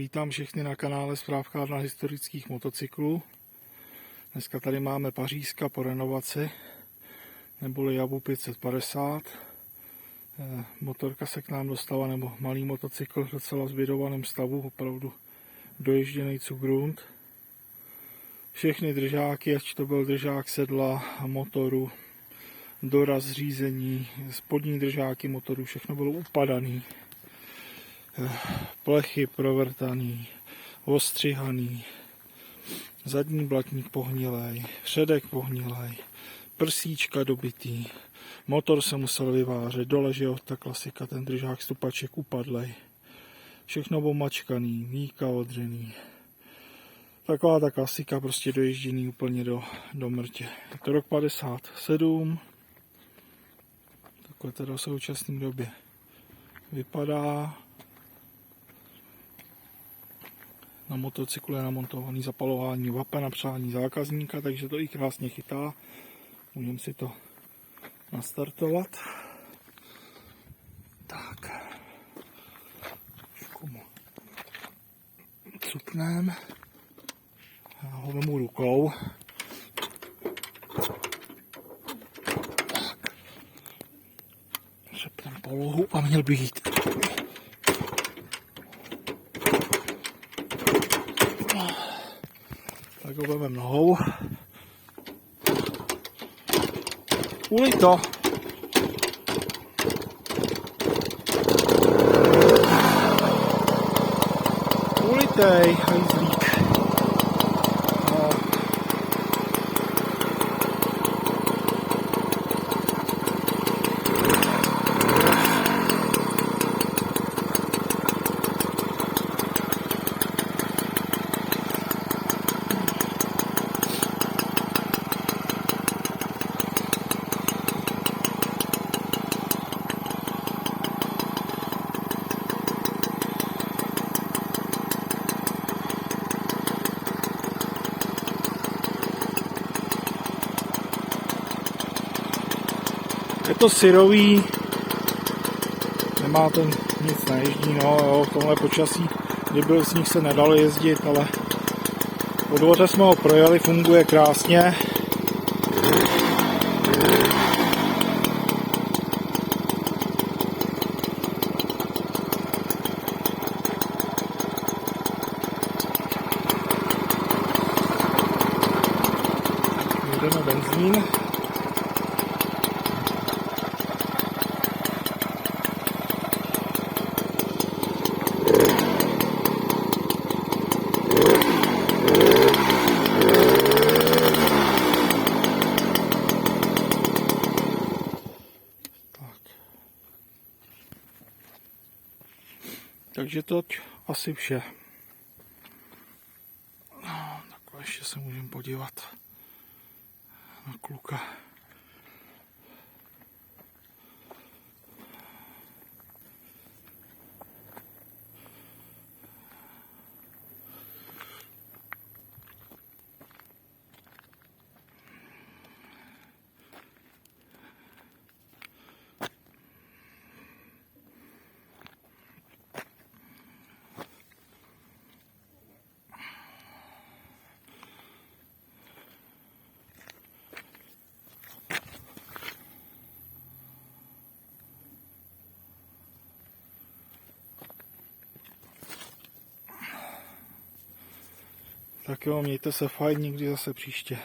Vítám všechny na kanále Správkárna historických motocyklů. Dneska tady máme Pařížska po renovaci, neboli Javu 550. Motorka se k nám dostala, nebo malý motocykl v docela zbydovaném stavu, opravdu doježděný cugrund. Všechny držáky, ať to byl držák sedla, motoru, doraz řízení, spodní držáky motoru, všechno bylo upadaný. Plechy provrtaný, ostřihaný, zadní blatník pohnilej, předek pohnilej, prsíčka dobitý, motor se musel vyvářet, dole, že jo, ta klasika, ten držák stupaček upadlej, všechno omačkaný, míka odřený. Taková ta klasika, prostě doježděný úplně do mrtě. Je to rok 57, takhle teda v současné době vypadá. Na motocyklu je namontovaný zapalování vape na přání zákazníka, takže to i krásně chytá. Můžeme si to nastartovat. Tak. Trošku mu cupneme. Já ho vemu rukou. Tak. Přepneme polohu a měl by jít. Tak ho vememe nohou. Ulij to. Ulitej, hajzlík. No. Je to syrový, nemá to nic naježdí, no jo, v tomhle počasí, kdy byl sníh, se nedalo jezdit, ale po dvoře jsme ho projeli, funguje krásně. Jdeme benzín. Takže to asi vše. No, takhle ještě se můžeme podívat na kluka. Tak jo, mějte se fajn, někdy zase příště.